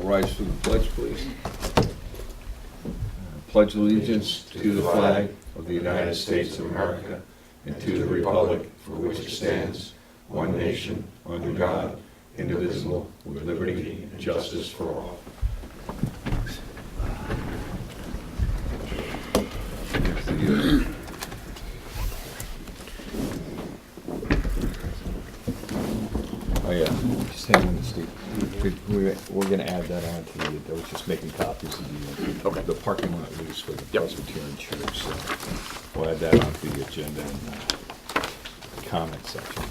rise for the pledge, please. Pledge allegiance to the flag of the United States of America and to the republic for which it stands, one nation, under God, indivisible, with liberty and justice for all. Oh yeah, just hang on to Steve. We're going to add that on to the, I was just making copies of the parking lot lease for the Presbyterian Church, so we'll add that onto the agenda and the comment section.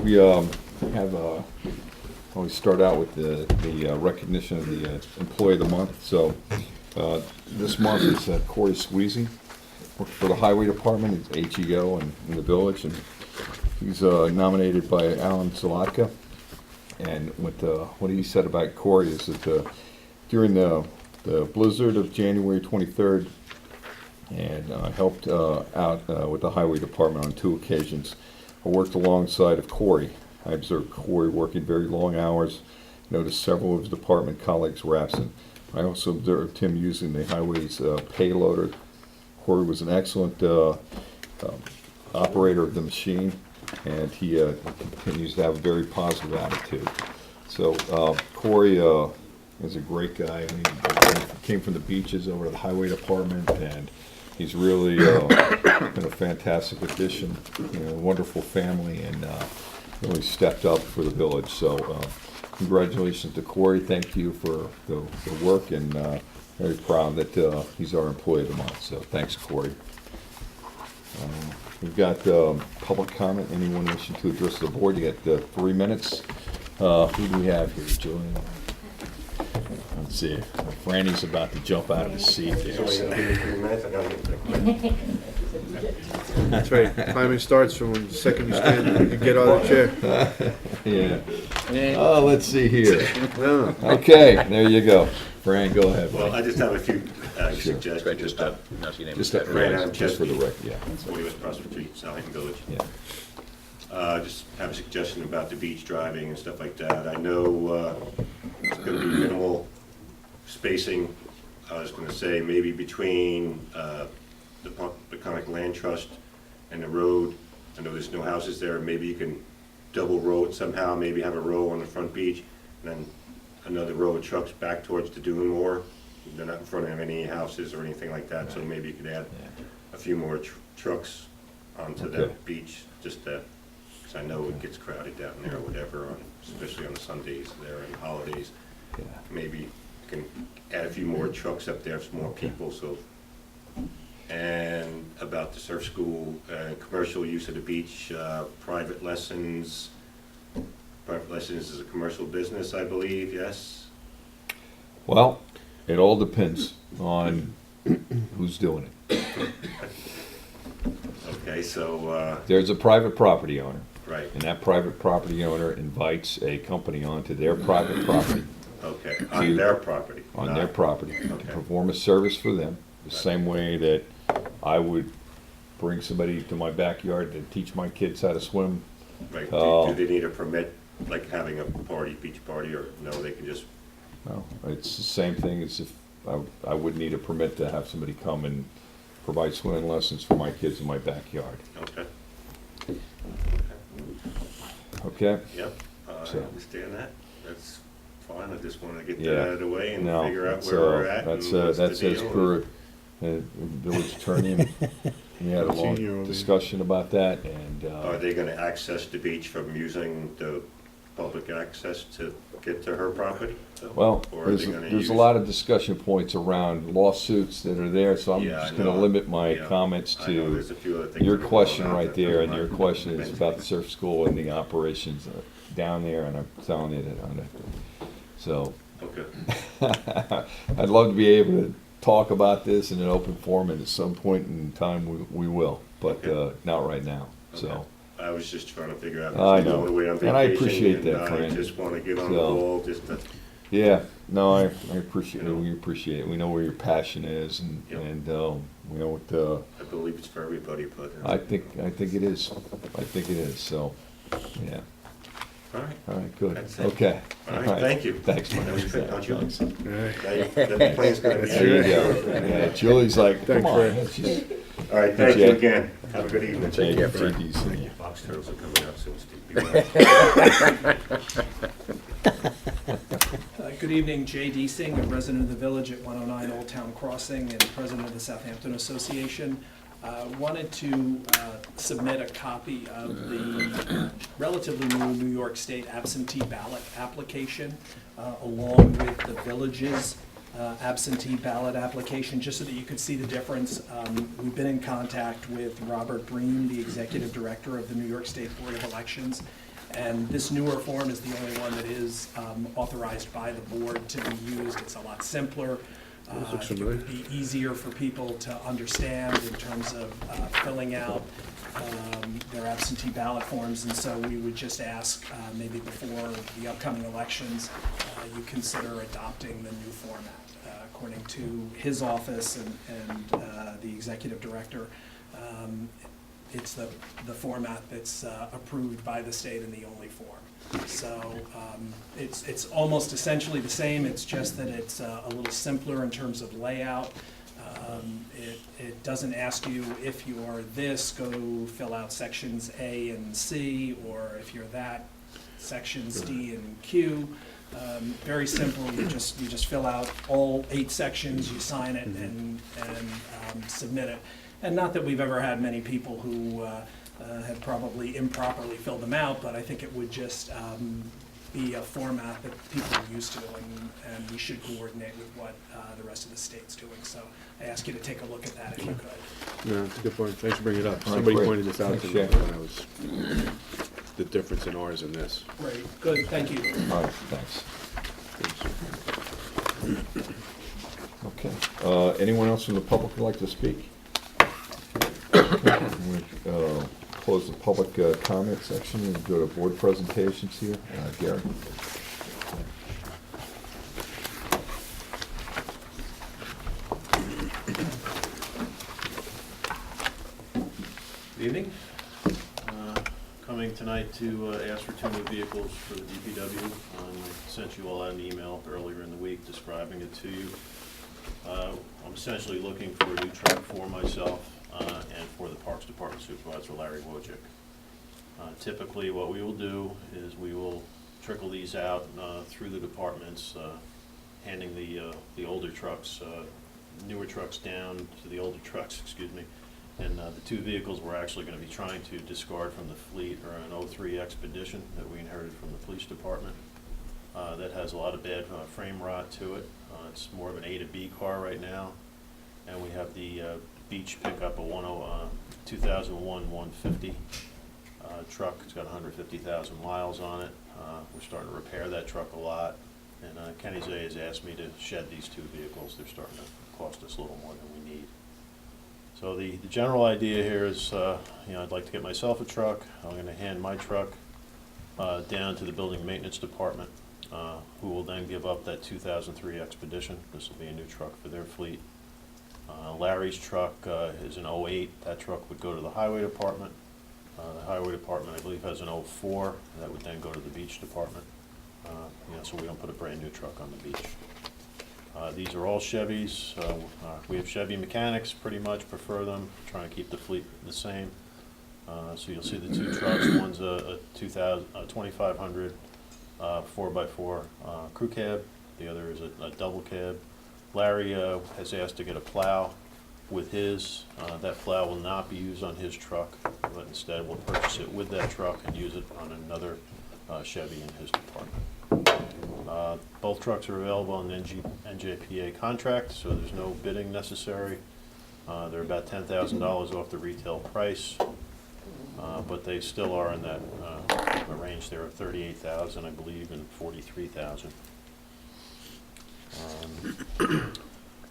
We have, always start out with the recognition of the Employee of the Month, so this month is Corey Squeezy, works for the Highway Department, he's HEO in the village, and he's nominated by Alan Zalatka. And what he said about Corey is that during the blizzard of January 23rd, and helped out with the Highway Department on 2 occasions, I worked alongside of Corey. I observed Corey working very long hours, noticed several of his department colleagues were absent. I also observed him using the highway's payloader. Corey was an excellent operator of the machine, and he continues to have a very positive attitude. So Corey is a great guy. He came from the beaches over to the Highway Department, and he's really been a fantastic addition, wonderful family, and really stepped up for the village. So congratulations to Corey. Thank you for the work, and very proud that he's our Employee of the Month. So thanks, Corey. We've got public comment. Anyone wishing to address the board? You got 3 minutes. Who do we have here, Julian? Let's see. Franny's about to jump out of his seat there. So. That's right. Timing starts from the second you stand and you get out of the chair. Yeah. Oh, let's see here. Okay, there you go. Fran, go ahead. Well, I just have a few suggestions. Just for the record, yeah. 40 West Prospect Street, Southampton Village. Yeah. Just have a suggestion about the beach driving and stuff like that. I know it's going to be minimal spacing. I was going to say maybe between the Peconic Land Trust and the road. I know there's no houses there. Maybe you can double row it somehow. Maybe have a row on the front beach, and then another row of trucks back towards the dune more. They're not in front of any houses or anything like that, so maybe you could add a few more trucks onto that beach, just because I know it gets crowded down there or whatever, especially on the Sundays there and holidays. Yeah. Maybe you can add a few more trucks up there, some more people. So, and about the surf school, commercial use of the beach, private lessons. Private lessons is a commercial business, I believe. Yes. Well, it all depends on who's doing it. Okay, so There's a private property owner. right. And that private property owner invites a company onto their private property. Okay, on their property. On their property, to Okay. perform a service for them, the same way that I would bring somebody to my backyard to teach my kids how to swim. Right. Do they need a permit, like having a beach party, or no? They can just. No, it's the same thing as if I would need a permit to have somebody come and provide swimming lessons for my kids in my backyard. Okay. Okay? Yep. I So- understand that. That's fine. I just wanted to get Yeah. that out of the way and No, figure out that's, where we're at. That's and what's as the deal. per village attorney. And we had a long Senior over here. discussion about that, and Are they going to access the beach from using the public access to get to her property? well, Or are they gonna there's use- a lot of discussion points around lawsuits that are there, so I'm Yeah, just I going to know. limit my Yeah. comments I know to there's a few other things your that are question going on right that there, are and your not question is mentioned. about the surf school and the operations down there, and I'm telling you that on it. So Okay. I'd love to be able to talk about this in an open forum, and at some point in time we will, but Okay. not right now. Okay. So I was just trying to figure out. I I'm know. going away on And I vacation, appreciate and that, I Fran. just want to get on the So- ball, just to. yeah, no, I appreciate it. You know. We appreciate it. We know where your passion is, and Yep. we know what. I believe it's for everybody, but. I think it is. I think it is. So, yeah. All right. All right, good. That's it. Okay. All right, thank you. Thanks, Mike. That was quick, don't you? Thanks. That plan's gonna be. There you go. Yeah, Julie's like, come Thanks, on. Ray. let's just- All right, thank you Jay. again. Have a good evening. Take care, Fred. JDC. Box turtles are coming out soon, Steve. Be well. Good evening, J.D. Singh, a resident of the village at 109 Old Town Crossing and president of the Southampton Association. Wanted to submit a copy of the relatively new New York State absentee ballot application along with the village's absentee ballot application, just so that you could see the difference. We've been in contact with Robert Breen, the executive director of the New York State Board of Elections, and this newer form is the only one that is authorized by the board to be used. It's a lot simpler. I think it would be easier for people to understand in terms of filling out their absentee ballot forms, and so we would just ask maybe before the upcoming elections, you consider adopting the new format. According to his office and the executive director, it's the format that's approved by the state and the only form. So it's almost essentially the same, it's just that it's a little simpler in terms of layout. It doesn't ask you if you're this, go fill out sections A and C, or if you're that, sections D and Q. Very simple, you just fill out all 8 sections, you sign it and submit it. And not that we've ever had many people who have probably improperly filled them out, but I think it would just be a format that people are used to, and we should coordinate with what the rest of the state's doing. So I ask you to take a look at that if you could. No, it's a good point. Thanks for bringing it up. All right, Somebody great. pointed this out to me Thanks, when I was, the difference in ours and this. Great, good, thank you. All right, thanks. Okay. Anyone else from the public would like to speak? We close the public comment section and go to board presentations here. Gary? Good evening. Coming tonight to ask for 2 new vehicles for the DPW. I sent you all out an email earlier in the week describing it to you. I'm essentially looking for a new truck for myself and for the Parks Department Supervisor, Larry Wojcik. Typically what we will do is we will trickle these out through the departments, handing the older trucks, newer trucks down to the older trucks, excuse me. And the 2 vehicles we're actually going to be trying to discard from the fleet are an 03 Expedition that we inherited from the police department. That has a lot of bad frame rot to it. It's more of an A to B car right now. And we have the beach pickup, a 2001 150 truck. It's got 150,000 miles on it. We're starting to repair that truck a lot. And Kenny Zay has asked me to shed these 2 vehicles. They're starting to cost us a little more than we need. So the general idea here is, I'd like to get myself a truck. I'm going to hand my truck down to the building maintenance department, who will then give up that 2003 Expedition. This will be a new truck for their fleet. Larry's truck is an 08. That truck would go to the highway department. The highway department, I believe, has an 04. That would then go to the beach department. So we don't put a brand new truck on the beach. These are all Chevys. We have Chevy mechanics, pretty much prefer them, trying to keep the fleet the same. So you'll see the 2 trucks. One's a 2500 4x4 crew cab. The other is a double cab. Larry has asked to get a plow with his. That plow will not be used on his truck, but instead we'll purchase it with that truck and use it on another Chevy in his department. Both trucks are available on the NJPA contract, so there's no bidding necessary. They're about $10,000 off the retail price, but they still are in that range there of $38,000, I believe, and $43,000.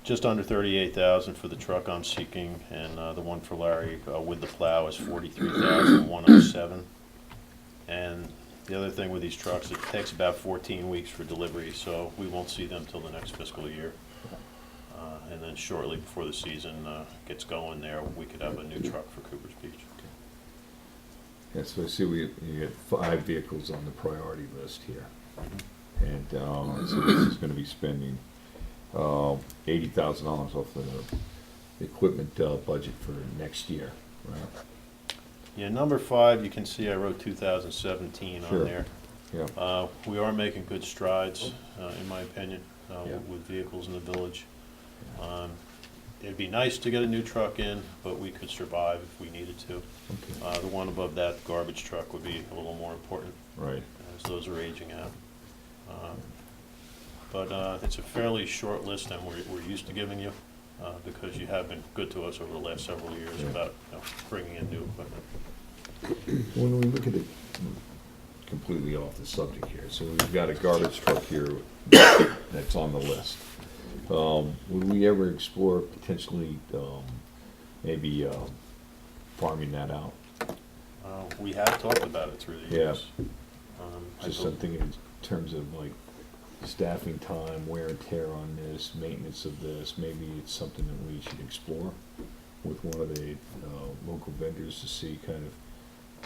Just under $38,000 for the truck I'm seeking, and the one for Larry with the plow is $43,107. And the other thing with these trucks, it takes about 14 weeks for delivery, so we won't see them till the next fiscal year. And then shortly before the season gets going there, we could have a new truck for Cooper's Beach. Yeah, so I see you had 5 vehicles on the priority list here. And, so this is gonna be spending, $80,000 off the equipment, budget for next year, right? Yeah, number 5, you can see I wrote 2017 Sure. on there. Yeah, We are making good strides, in my opinion, Yeah. with vehicles in the village. It'd be nice to get a new truck in, but we could survive if we needed to. okay, The one above that, the garbage truck, would be a little more important, right, as those are aging out. But it's a fairly short list, and we're used to giving you, because you have been good to us over the last several years Yeah. about, bringing in new equipment. When we look at it, completely off the subject here, so we've got a garbage truck here that's on the list. Would we ever explore potentially, maybe, farming that out? We have talked about it through the Yeah. years. I Just bel- something in terms of like staffing time, wear and tear on this, maintenance of this, maybe it's something that we should explore with one of the, local vendors to see, kind of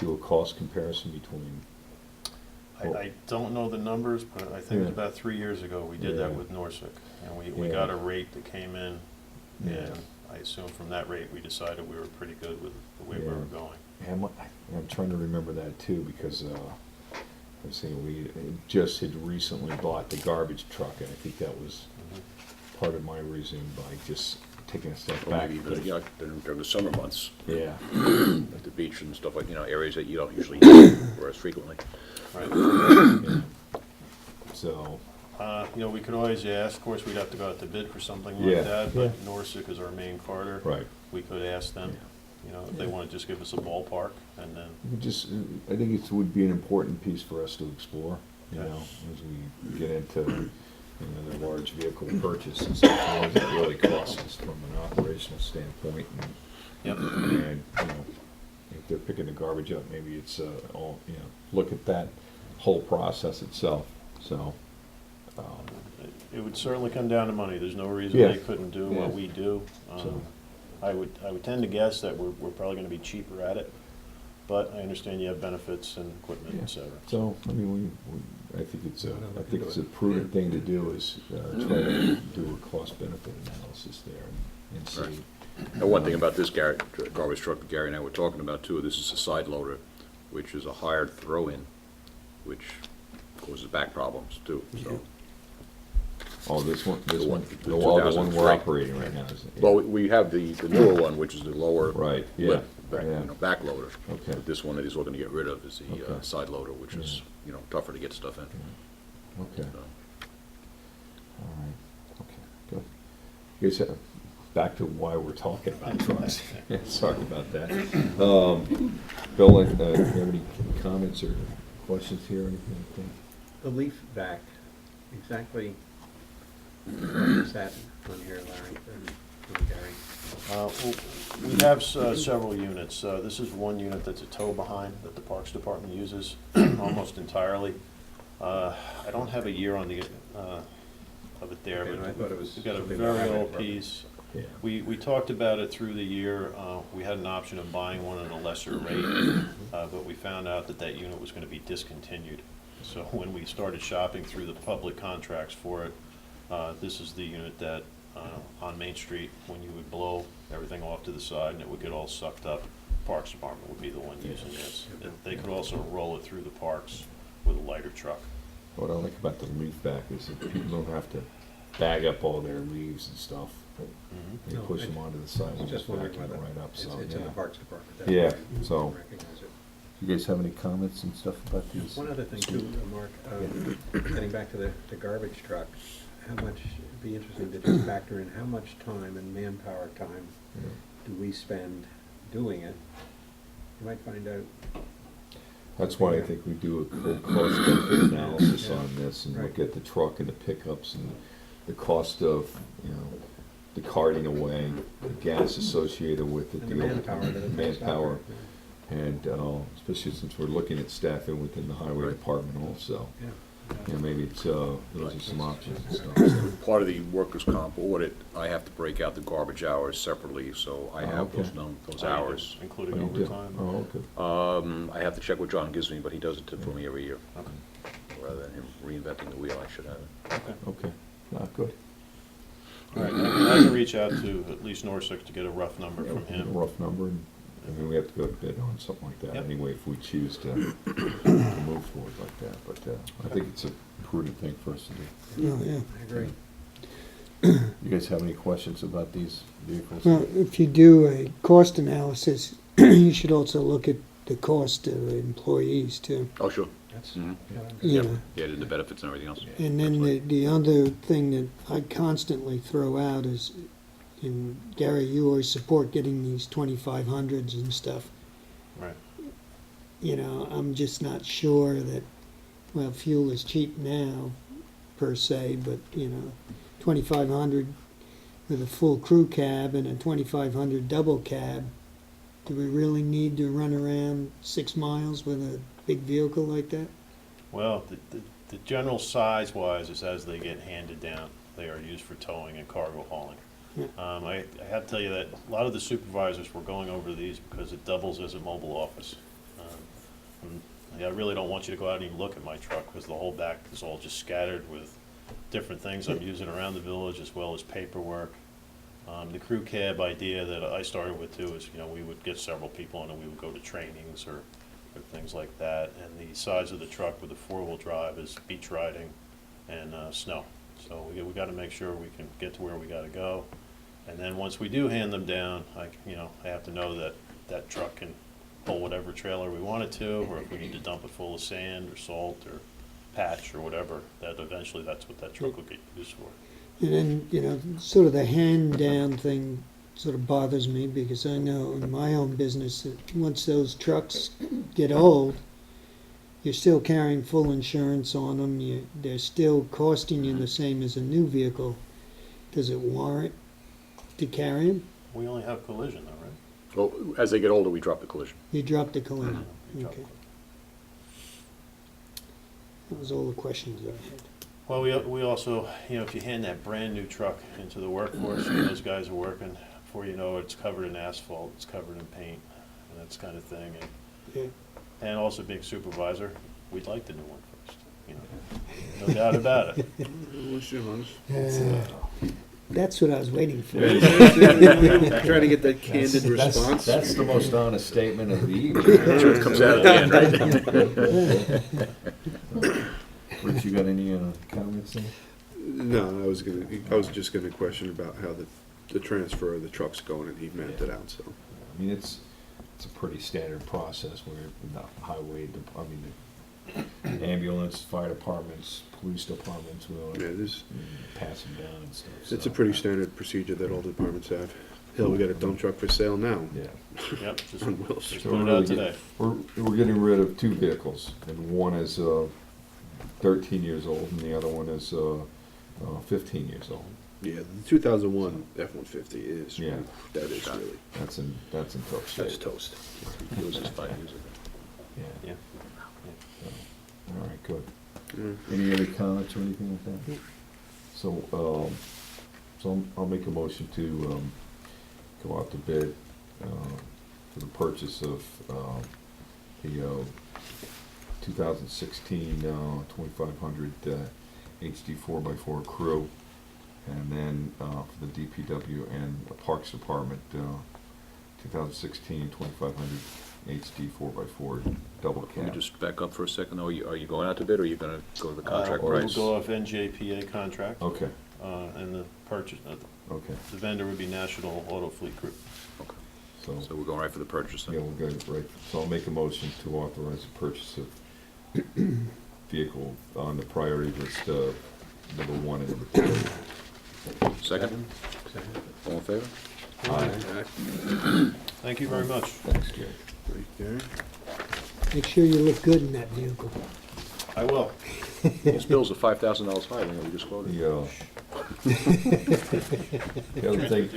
do a cost comparison between, I don't know the numbers, but I think it was Yeah. about 3 years ago, we did that Yeah. with Norsec. And we Yeah. got a rate that came in, Yeah. and I assume from that rate, we decided we were pretty good with the way we Yeah. were going. I'm trying to remember that too, because, I'm saying we just had recently bought the garbage truck, and I think that was part of my reason by just taking a step Or back. maybe even, during the summer months, Yeah, like the beach and stuff like, areas that you don't usually use as frequently. Right. so, We could always ask, of course, we'd have to go out to bid for something Yeah. like that, but Yeah. Norsec is our main carter. right. We could ask them, if they want to just give us a ballpark, and then, We just, I think it would be an important piece for us to explore, Okay. as we get into, the large vehicle purchase and stuff, what does it really cost us from an operational standpoint? yep. And, if they're picking the garbage up, maybe it's, all, look at that whole process itself, so, It would certainly come down to money. There's no reason Yeah. they couldn't do what Yeah. we do. So- I would tend to guess that we're probably gonna be cheaper at it, but I understand you have benefits and equipment, Yeah. et cetera. so, I mean, I think it's a prudent thing to do is, try to do a cost-benefit analysis there and see. Right. And one thing about this garbage truck that Gary and I were talking about too, this is a side loader, which is a hired throw-in, which causes back problems too, so. Oh, this one, The one- the the one we're 2003. operating right now, is it? Well, we have the newer one, which is the lower. Right, yeah, lip back, yeah. back loader. Okay. But this one that he's looking to get rid of is the Okay. side loader, which is, tougher to get stuff in. Okay, So, all right, okay, good. You guys, back to why we're talking about trucks. Sorry about that. Bill, you have any comments or questions here, or anything like that? The leaf vac, exactly what is that on here, Larry, and Gary? Well, we have several units. This is one unit that's a tow behind that the Parks Department uses almost entirely. I don't have a year on the, of it there, Okay, no, I thought but it was we've got a something very about old highway piece. Yeah. We talked about it through the year. We had an option of buying one at a lesser rate, but we found out that unit was going to be discontinued. So when we started shopping through the public contracts for it, this is the unit that, on Main Street, when you would blow everything off to the side and it would get all sucked up, Parks Department would be the one using this. They could also roll it through the parks with a lighter truck. What I like about the leaf back is that people don't have to bag up all their leaves and stuff. They No, push I- them onto the side and Just just wondering vacuum it whether right up, it's so, in the yeah. Parks Department. that's Yeah, why I so- recognize it. You guys have any comments and stuff about these? One other thing too, Mark, getting back to the garbage truck, how much, it'd be interesting to just factor in how much time and manpower time Yeah. do we spend doing it? You might find out, That's why I think we do a full cost benefit analysis Yeah. on this and look Right. at the truck and the pickups and the cost of, the carting away, the gas associated with it. and the manpower that it takes. to Manpower, operate, and, especially since we're looking at staffing within the highway Right. department also. Yeah, you know, maybe it's, those are some options and stuff. Part of the workers' comp audit, I have to break out the garbage hours separately, so I Oh, have those okay. those hours. Including Oh, you do? overtime? Oh, okay. I have to check what John gives me, but he does it for me every year. Okay. Rather than him reinventing the wheel, I should have it. Okay. Okay, not good. All right, I can reach out to at least Norsec to get a rough number Yeah, from a him. rough number, and, I mean, we have to go to bid on something like that Yep. anyway, if we choose to move forward like that, but, I think it's a prudent thing for us to do. Oh, yeah. I agree. You guys have any questions about these vehicles? Well, if you do a cost analysis, you should also look at the cost of employees too. Oh, sure. That's, Mhm. You Yep. know. Yeah, the benefits and everything else. And then the other thing that I constantly throw out is, and Gary, you always support getting these 2500s and stuff. Right. You know, I'm just not sure that, well, fuel is cheap now per se, but, you know, 2500 with a full crew cab and a 2500 double cab, do we really need to run around 6 miles with a big vehicle like that? Well, the general size-wise is as they get handed down. They are used for towing and cargo hauling. Yeah. I have to tell you that a lot of the supervisors were going over these because it doubles as a mobile office. I really don't want you to go out and even look at my truck because the whole back is all just scattered with different things I'm using around the village as well as paperwork. The crew cab idea that I started with too is, you know, we would get several people in and we would go to trainings or things like that. And the size of the truck with the four-wheel drive is beach riding and snow. So we got to make sure we can get to where we got to go. And then once we do hand them down, I have to know that that truck can pull whatever trailer we want it to, or if we need to dump it full of sand or salt or patch or whatever, that eventually that's what that truck will get used for. And then, you know, sort of the hand-down thing sort of bothers me because I know in my own business that once those trucks get old, you're still carrying full insurance on them. They're still costing you the same as a new vehicle. Does it warrant to carry them? We only have collision though, right? Well, as they get older, we drop the collision. You drop the collision. We drop Okay. That was all the questions I had. Well, we also, if you hand that brand-new truck into the workforce, and those guys are working, before you know it, it's covered in asphalt, it's covered in paint, and that kind of thing. Yeah. And also being supervisor, we'd like the new one first, no doubt about it. That's what I was waiting for. Trying to get that candid response. That's the most honest statement of the evening. Truth comes out at the end, right? Rich, you got any comments there? No, I was just gonna question about how the transfer of the truck's going, and he mapped it out, so. I mean, it's a pretty standard process where the highway, the ambulance, fire departments, police departments will Yeah, this, pass them down and stuff. it's so, a pretty standard procedure that all departments have. Hell, we got a dump truck for sale now. Yeah. Yep, just On wheels. just So put it we're out really today. We're getting rid of 2 vehicles, and one is 13 years old, and the other one is 15 years old. Yeah, the 2001 F-150 is, Yeah. that is really, That's in tough shape. that's toast. It was just 5 years ago. Yeah. Yeah. All right, good. Mm. Any other comments or anything like that? So, I'll make a motion to go out to bid for the purchase of the 2016 2500 HD 4x4 crew, and then for the DPW and the Parks Department 2016 2500 HD 4x4 double Can we cab. just back up for a second? Are you going out to bid, or are you gonna go to the contract We'll price? go off NJPA contract, Okay, and the purchase, okay. the vendor would be National Auto Fleet Group. So, So we're going right for the purchase then? yeah, we'll go right. So I'll make a motion to authorize the purchase of vehicle on the priority list, number 1 and number 2. Second? All in favor? Thank you very much. Thanks, Jerry. Right there. Make sure you look good in that vehicle. I will. His bills are $5,000 higher than what we just quoted. The other thing,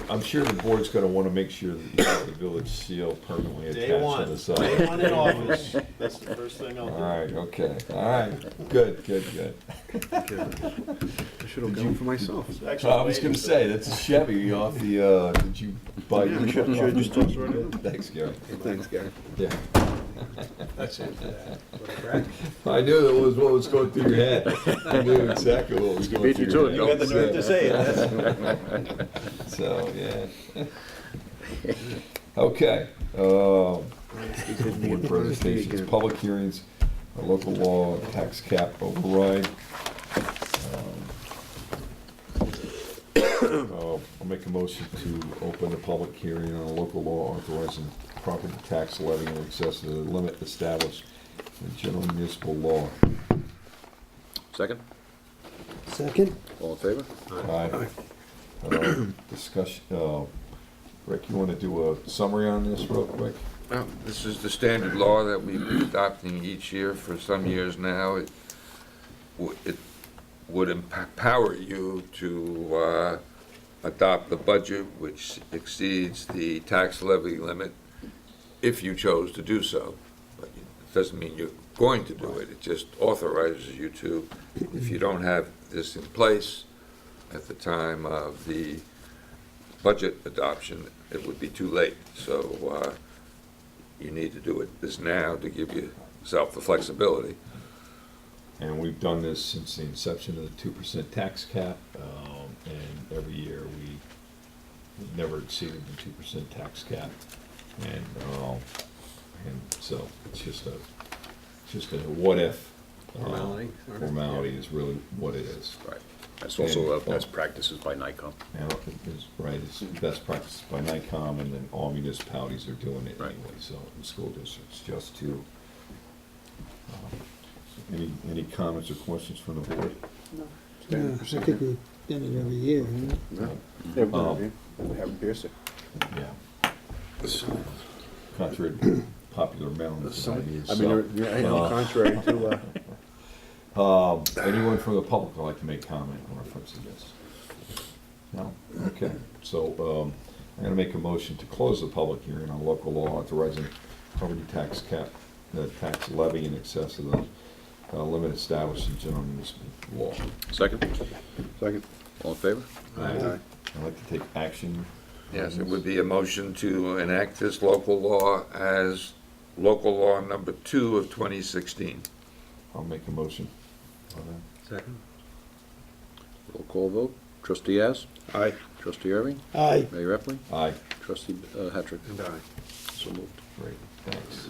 I'm sure the board's gonna wanna make sure that you have the village seal permanently Day attached one, on the side. day one in office, that's the first thing I'll do. All right, okay, all right, good. I should have gone for myself. Actually, I was gonna say, that's a Chevy off the, did you buy? Yeah, should just toss it right in. Thanks, Gary. Thanks, Gary. Yeah, That's it for that. What a brag. I knew that was what was going through your head. I knew exactly what was going beat you through to your it, head. You had the nerve to say it, that's. So, yeah. Okay, board presentations, public hearings, local law, tax cap override. I'll make a motion to open the public hearing on a local law authorizing property tax levy in excess of the limit established in general municipal law. Second? Second? All in favor? Aye. Discussion, Rick, you wanna do a summary on this real quick? Well, this is the standard law that we've been adopting each year for some years now. It would empower you to adopt the budget which exceeds the tax levy limit if you chose to do so. But it doesn't mean you're going to do it. It just authorizes you to. If you don't have this in place at the time of the budget adoption, it would be too late. So you need to do this now to give yourself the flexibility. And we've done this since the inception of the 2% tax cap, and every year we've never exceeded the 2% tax cap. And so it's just a what if. Formality, sort of. Formality is really what it is. Right. That's also best practices by NICOM. And it's best practices by NICOM, and then all municipalities are doing it Right. anyway, so in school districts, just to, any comments or questions from the board? Yeah, I think we've done it every year, haven't we? Have pierced it. Yeah. Contrary to popular melons. I mean, contrary to, Anyone from the public would like to make comment in reference to this? No? Okay, so, I'm gonna make a motion to close the public hearing on local law authorizing property tax cap, the tax levy in excess of the limit established in general municipal law. Second? second. All in favor? I'd like to take action. Yes, it would be a motion to enact this local law as local law number 2 of 2016. I'll make a motion on that. Second? Roll call vote. Trustee Az? Aye. Trustee Irving? Aye. Mayor Epley? Aye. Trustee Hattrick? And aye. So moved. Great, thanks.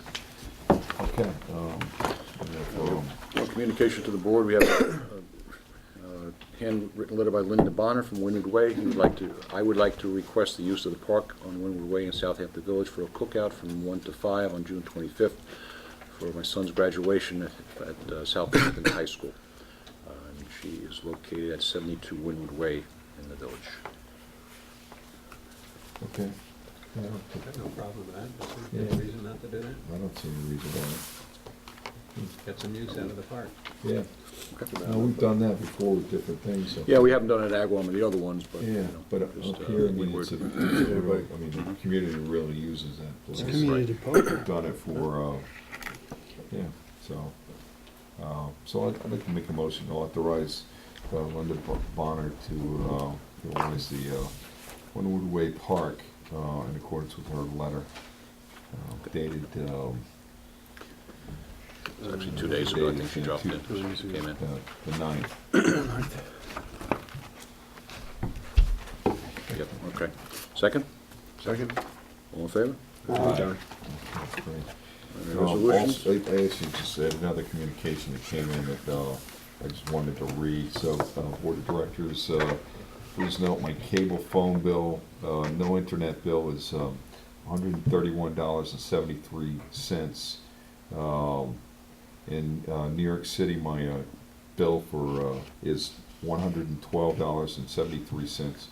Okay, Well, communication to the board, we have a handwritten letter by Linda Bonner from Windward Way. I would like to request the use of the park on Windward Way in Southampton Village for a cookout from 1 to 5 on June 25th for my son's graduation at Southampton High School. And she is located at 72 Windward Way in the village. okay. I have no problem with that. Is there Yeah. any reason not to do that? I don't see any reason why. Get some use out of the park. Yeah, no, we've done that before with different things, so. Yeah, we haven't done it at Agawam and the other ones, but, you Yeah, know. but just, up here, I mean, Windward. it's a really, I mean, the community really uses that It's a place. community park. We've done it for, yeah, so, I'd like to make a motion to authorize Linda Bonner to utilize the Windward Way Park in accordance with her letter dated, Actually, 2 days ago, I think she dropped in, came in. the 9th. Yep, okay. Second? Second. All in favor? That's great. Any resolutions? Also, I actually just had another communication that came in that I just wanted to read. So, Board of Directors, please note my cable phone bill, no internet bill is $131.73. In New York City, my bill for is $112.73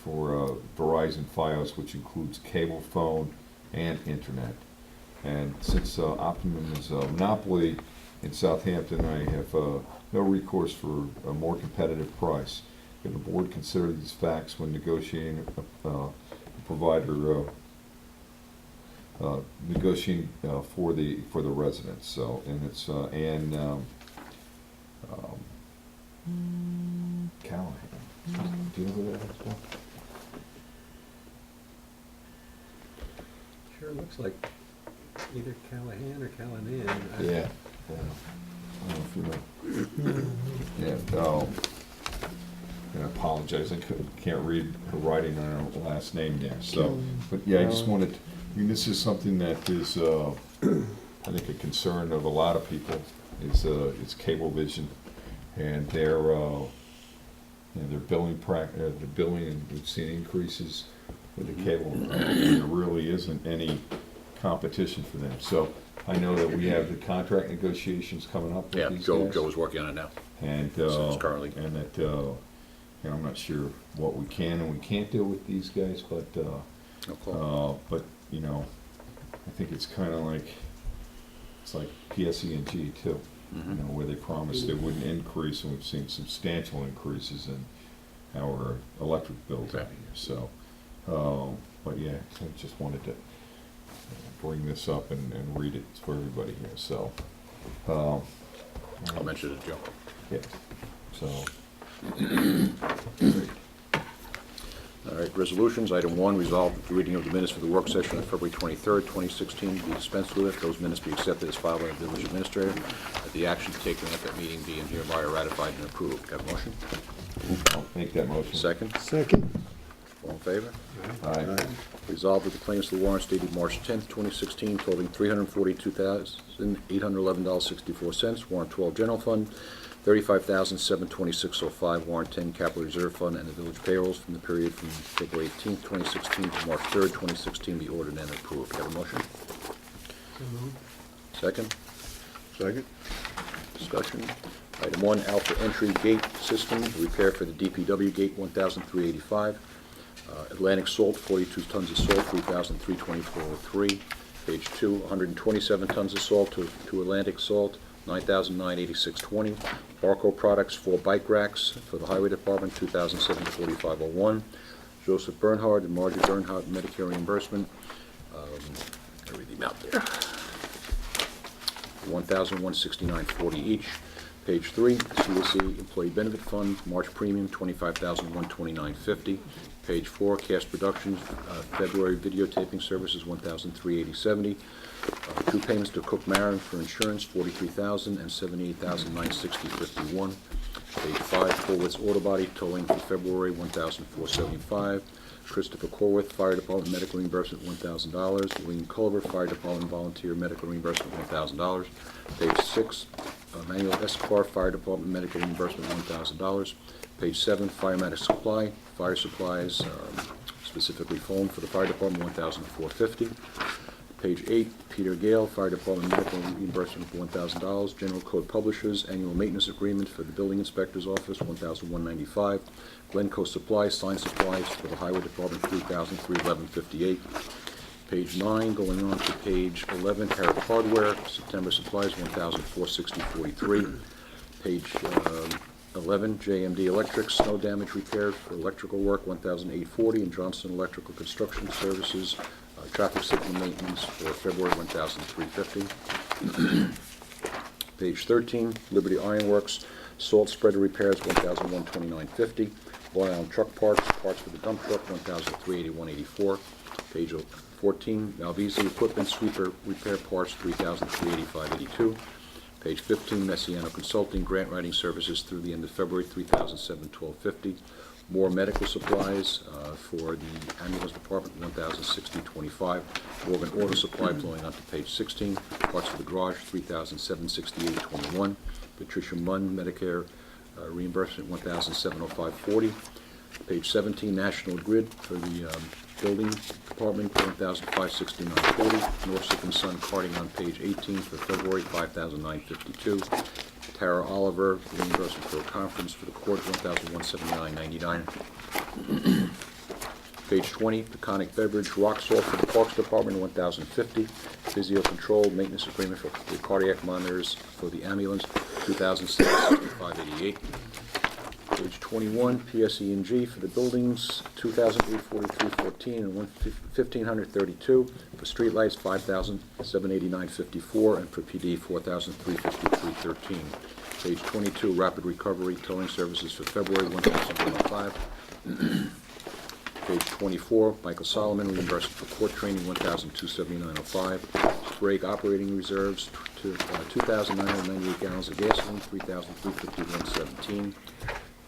for Verizon Fios, which includes cable phone and internet. And since Optimum is a monopoly in Southampton, I have no recourse for a more competitive price. Can the board consider these facts when negotiating a provider, negotiating for the residents? So, and it's Callahan. Do you know who that is, Paul? Sure looks like either Callahan or Callahan. Yeah. I don't know if you know. Yeah, and I apologize, I can't read her writing on her last name there, so, but yeah, I just wanted, I mean, this is something that is, I think a concern of a lot of people, is Cablevision, and their billing the billing, and we've seen increases with the cable, and there really isn't any competition for them, so I know that we have the contract negotiations coming up Yeah, with these Joe guys. is working on it now. And, Since currently. and that, I'm not sure what we can and we can't do with these guys, but, but, you know, I think it's kinda like, it's like PSE&G too. You know, where they promised they wouldn't increase, and we've seen substantial increases in our electric bills out here, so, but yeah, I just wanted to bring this up and read it for everybody here, so. I'll mention it to Joe. Yeah, so. All right, resolutions, item 1, resolve the reading of the minutes for the work session on February 23rd, 2016 be dispensed with. Those minutes be accepted as filed by the village administrator. That the action taken at that meeting be and hereby ratified and approved. Have a motion? I'll make that motion. Second? Second. All in favor? Aye. Resolved that the claims to the warrants dated March 10th, 2016 totaling $342,811.64. Warrant 12, general fund, $35,726.05. Warrant 10, capital reserve fund, and the village payrolls from the period from February 18th, 2016 to March 3rd, 2016 be ordered and approved. Have a motion? Second? Second? Discussion. Item 1, Alpha Entry Gate System, repair for the DPW gate, $1,385. Atlantic Salt, 42 tons of salt, $3,324.03. Page 2, 127 tons of salt to Atlantic Salt, $9,986.20. Barco Products, 4 bike racks for the Highway Department, $2,745.01. Joseph Bernhard and Margie Bernhard, Medicare reimbursement. I read the amount there. $1,169.40 each. Page 3, CSE Employee Benefit Fund, March premium, $25,129.50. Page 4, Cast Productions, February videotaping services, $1,380.70. 2 payments to Cook Marin for insurance, $43,000 and $78,960.51. Page 5, Corwitz Auto Body towing for February, $1,475. Christopher Corwith, Fire Department Medical Reimbursement, $1,000. William Culver, Fire Department Volunteer Medical Reimbursement, $1,000. Page 6, Manuel Escobar, Fire Department Medical Reimbursement, $1,000. Page 7, Firematic Supply, Fire Supplies, specifically foam for the Fire Department, $1,450. Page 8, Peter Gale, Fire Department Medical Reimbursement, $1,000. General Code Publishers, Annual Maintenance Agreement for the Building Inspector's Office, $1,195. Glencoe Supply, Sign Supplies for the Highway Department, $3,311.58. Page 9, going on to page 11, Herrick Hardware, September Supplies, $1,460.43. Page 11, JMD Electric, Snow Damage Repair for electrical work, $1,840. And Johnson Electrical Construction Services, Traffic Signal Maintenance for February, $1,350. Page 13, Liberty Iron Works, Salt Spreader Repairs, $1,129.50. Long Island Truck Parts, parts for the dump truck, $1,381.84. Page 14, Malvisi Equipment Sweeper Repair Parts, $3,385.82. Page 15, Messiano Consulting Grant Writing Services through the end of February, $3,712.50. More medical supplies for the ambulance department, $1,060.25. Morgan Auto Supply flowing on to page 16. Parts for the garage, $3,768.21. Patricia Munn, Medicare reimbursement, $1,705.40. Page 17, National Grid for the building department, $1,569.40. Norfolk and Son Carting on page 18 for February, $5,952. Tara Oliver, reimbursement for a conference for the court, $1,179.99. Page 20, Peconic Beverage, rock salt for the Parks Department, $1,050. Physio Control, maintenance agreement for the cardiac monitors for the ambulance, $2,665.88. Page 21, PSE&G for the buildings, $2,843.14 and $1,532. For streetlights, $5,789.54, and for PD, $4,353.13. Page 22, Rapid Recovery Towing Services for February, $1,105. Page 24, Michael Solomon, reimbursement for court training, $1,279.05. Brake operating reserves, 2,998 gallons of gasoline, $3,351.17.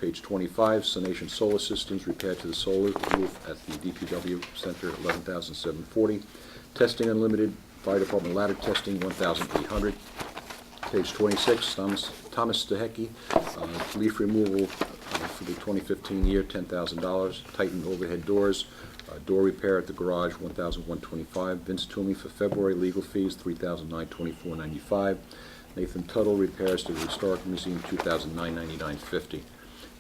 Page 25, Sonation Solar Systems, repair to the solar roof at the DPW Center, $11,740. Testing Unlimited, Fire Department ladder testing, $1,800. Page 26, Thomas Stahecki, leaf removal for the 2015 year, $10,000. Titan overhead doors, door repair at the garage, $1,125. Vince Toomey for February, legal fees, $3,924.95. Nathan Tuttle, repairs to the Historic Museum, $2,999.50.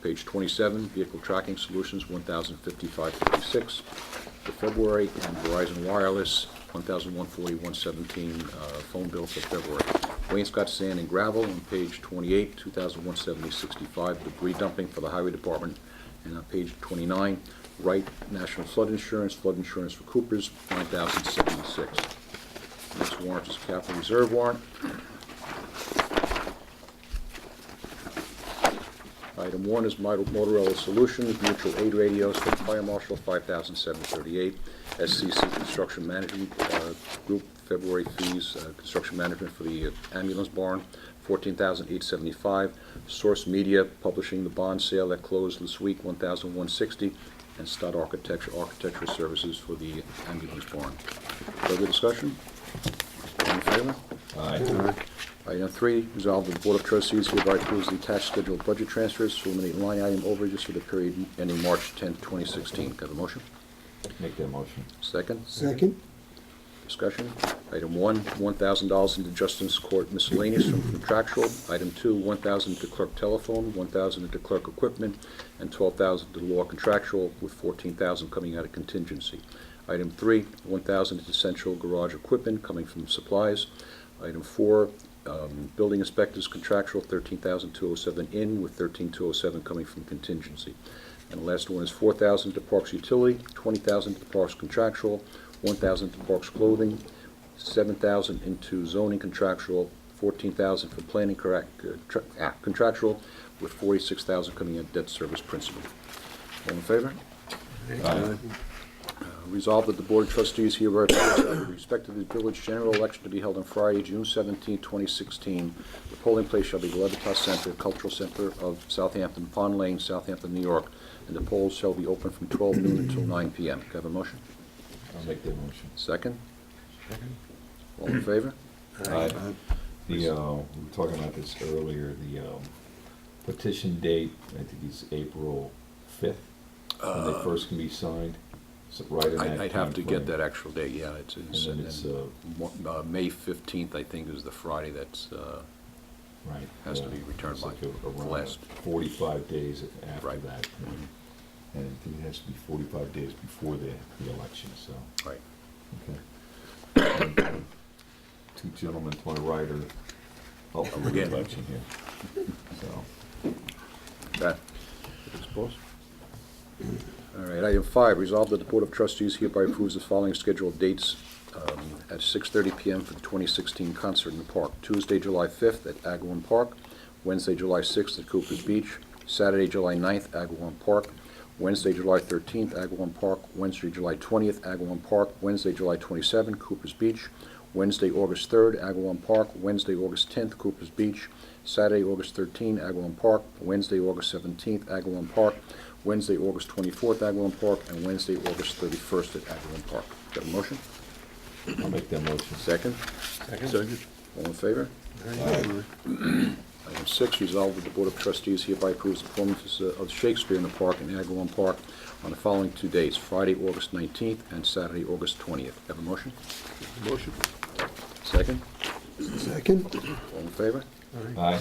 Page 27, Vehicle Tracking Solutions, $1,055.56. For February, and Verizon Wireless, $1,141.17 phone bill for February. Wainscott Sand and Gravel on page 28, $2,170.65. Debris dumping for the Highway Department. And on page 29, Wright National Flood Insurance for Coopers, $9,076. Next warrant is Capital Reserve warrant. Item 1 is Motorola Solutions, mutual aid radios for the Fire Marshal, $5,738. SCC Construction Management Group, February fees, construction management for the ambulance barn, $14,875. Source Media Publishing, the bond sale that closed this week, $1,160. And Stott Architectural Services for the ambulance barn. Further discussion? All in favor? Aye. Item 3, resolve that the Board of Trustees hereby approves the attached scheduled budget transfers to eliminate line item overages for the period ending March 10, 2016. Can I have a motion? Make that motion. Second? Second? Discussion. Item 1, $1,000 into Justice Court miscellaneous from contractual. Item 2, $1,000 into clerk telephone, $1,000 into clerk equipment, and $12,000 to law contractual, with $14,000 coming out of contingency. Item 3, $1,000 into central garage equipment coming from supplies. Item 4, building inspectors contractual, $13,207 in, with $13,207 coming from contingency. And the last one is $4,000 to Parks Utility, $20,000 to Parks Contractual, $1,000 to Parks Clothing, $7,000 into zoning contractual, $14,000 for planning contractual, with $46,000 coming in debt service principal. All in favor? Aye. Resolved that the Board of Trustees hereby approves with respect to the village general election to be held on Friday, June 17, 2016. The polling place shall be the Levitas Center, Cultural Center of Southampton, Pond Lane, Southampton, New York, and the polls shall be open from 12 noon until 9 p.m. Can I have a motion? I'll make that motion. Second? All in favor? Aye. We were talking about this earlier, the petition date, I think it's April 5th, when they first can be signed. So right in that I'd have to timeframe. get that actual date, yeah. It's And then it's, May 15th, I think, is the Friday that's, right. has to be returned it's by like around last. 45 days after Right. that. And I think it has to be 45 days before the election, so. Right. Okay. Two gentlemen to my right are up for Again. re-election here. So, That, I suppose. All right, item 5, resolved that the Board of Trustees hereby approves the following scheduled dates at 6:30 p.m. for the 2016 concert in the park. Tuesday, July 5th at Agawam Park, Wednesday, July 6th at Cooper's Beach, Saturday, July 9th, Agawam Park, Wednesday, July 13th, Agawam Park, Wednesday, July 20th, Agawam Park, Wednesday, July 27th, Cooper's Beach, Wednesday, August 3rd, Agawam Park, Wednesday, August 10th, Cooper's Beach, Saturday, August 13th, Agawam Park, Wednesday, August 17th, Agawam Park, Wednesday, August 24th, Agawam Park, and Wednesday, August 31st at Agawam Park. Got a motion? I'll make that motion. Second? Second. All in favor? Aye. Item 6, resolved that the Board of Trustees hereby approves the performances of Shakespeare in the Park in Agawam Park on the following 2 dates, Friday, August 19th, and Saturday, August 20th. Have a motion? Motion. Second? Second? All in favor? Aye.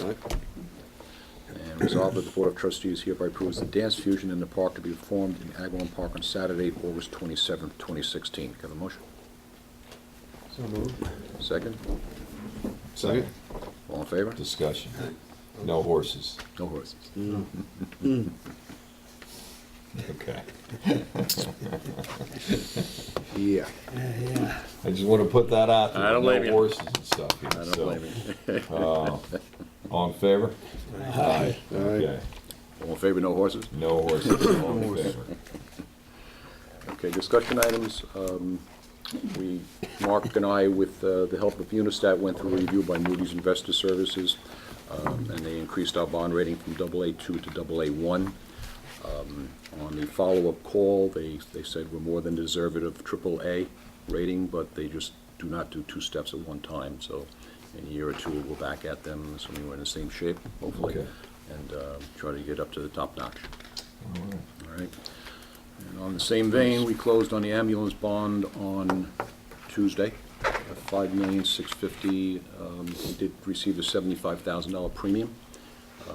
And resolved that the Board of Trustees hereby approves the dance fusion in the park to be performed in Agawam Park on Saturday, August 27th, 2016. Can I have a motion? So moved. Second? Second? All in favor? Discussion. No horses. No horses. Okay. Yeah. Yeah. I just want to put that out there. I don't blame no you. horses and stuff. You I know, don't so, blame you. all in favor? Aye. Okay. All in favor, no horses? No horses. All in favor. Okay, discussion items. Mark and I, with the help of Unistat, went through a review by Moody's Investor Services, and they increased our bond rating from AA2 to AA1. On the follow-up call, they said we're more than deserving of AAA rating, but they just do not do two steps at one time. So in a year or two, we'll go back at them, assuming we're in the same shape, hopefully, Okay. and try to get up to the top notch. All right. All right. And on the same vein, we closed on the ambulance bond on Tuesday, at $5,650,000. We did receive a $75,000 premium.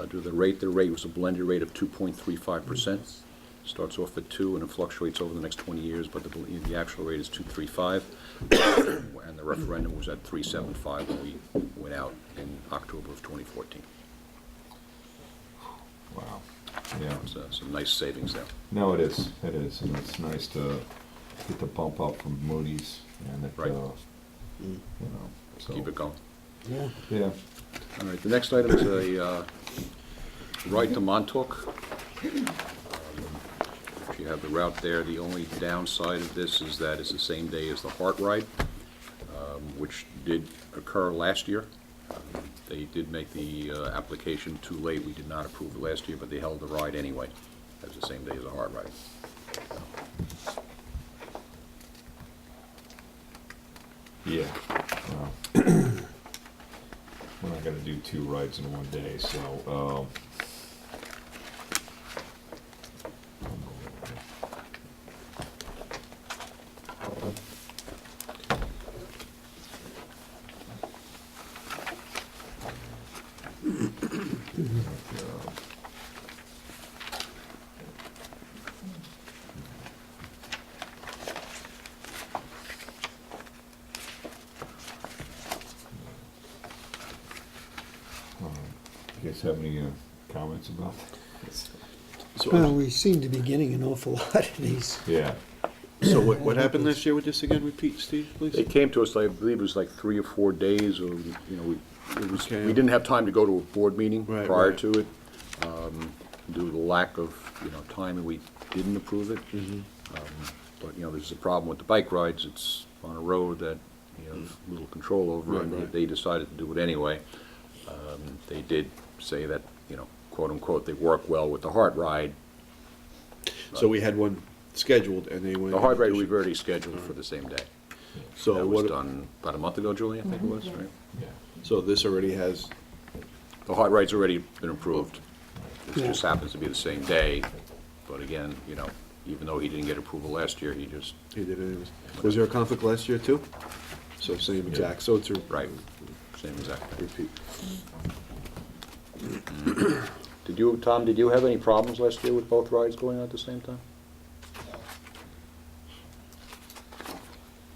Due to the rate was a blended rate of 2.35%. Starts off at 2 and it fluctuates over the next 20 years, but the actual rate is 2.35. And the referendum was at 3.75 when we went out in October of 2014. Wow. Yeah. So some nice savings there. No, it is. It is, and it's nice to get the bump up from Moody's, and it, Right. you know, so. Keep it going. Yeah. Yeah. All right, the next item is a ride to Montauk. If you have the route there, the only downside of this is that it's the same day as the Heart Ride, which did occur last year. They did make the application too late. We did not approve it last year, but they held the ride anyway. It's the same day as the Heart Ride. Yeah. Well, we're not gonna do 2 rides in one day, so, you guys have any comments about this? Well, we seem to be getting an awful lot of these. Yeah. So what happened last year with this again? Repeat, Steve, please. They came to us, I believe it was like 3 or 4 days, or, Okay. we didn't have time to go to a board meeting Right, prior right. to it, due to the lack of, time, and we didn't approve it. But, there's a problem with the bike rides. It's on a road that you have little control over, Right, and right. they decided to do it anyway. They did say that, quote unquote, they work well with the Heart Ride. So we had one scheduled and they went. The Heart Ride we've already scheduled for the same day. So That was what, done about a month ago, Julie, I think it was, right? Yeah. so this already has, The Heart Ride's already been approved. It Yeah. just happens to be the same day, but again, even though he didn't get approval last year, he just, he did anyways. Was there a conflict last year too? So same exact, so it's a. right, same exact thing. Repeat. Tom, did you have any problems last year with both rides going on at the same time?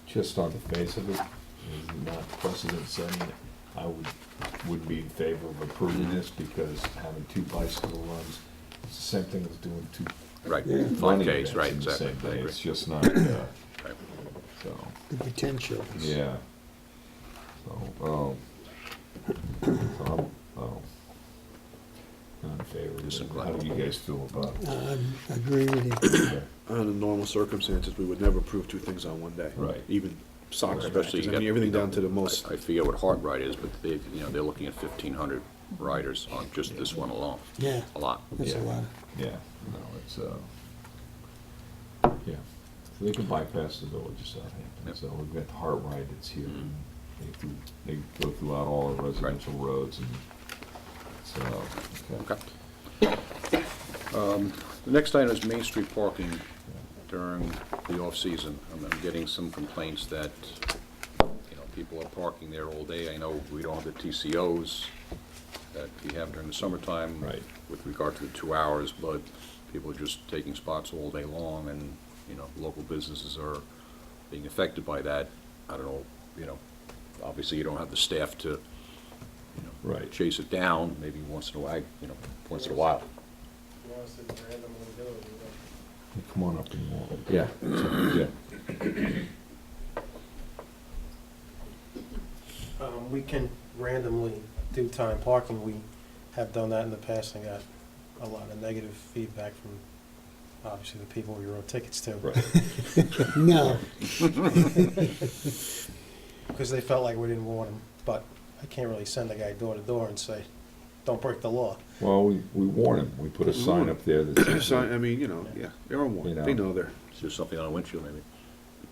Just on the face of it, is not precedent setting. I would be in favor of approving this because having 2 bicycle runs, it's the same thing as doing 2 Right, Yeah. running 5Ks, right, events in the exactly. same I day. agree. It's just not, Right. so, The potential. yeah. So, not in favor of it. How do you guys feel about it? I agree with you. Okay. Under normal circumstances, we would never approve 2 things on one day. Right. Even soccer Especially matches, you I got, mean, everything down to the most. I forget what Heart Ride is, but they're looking at 1,500 riders on just this one alone. Yeah, A lot. that's a Yeah. lot. Yeah, no, it's, yeah. So they can bypass the village of Southampton. Yep. So we've got the Heart Ride that's here. and They go throughout all the residential roads and, so, okay. Okay. The next item is Main Street parking during the off-season. I'm getting some complaints that, people are parking there all day. I know we don't have the TCOs that we have during the summertime. Right. With regard to the 2 hours, but people are just taking spots all day long, and, local businesses are being affected by that. I don't know, obviously you don't have the staff to, Right. chase it down, maybe once in a while, once in a while. Come on up and walk. Yeah. Yeah. We can randomly do time parking. We have done that in the past and got a lot of negative feedback from, obviously, the people we wrote tickets to. Right. No, Because they felt like we didn't warn them. But I can't really send a guy door to door and say, don't break the law. Well, we warn them. We put a sign up there that says. Sign, I mean, yeah, they're on one, You know. they know they're. It's just something on a windshield, maybe.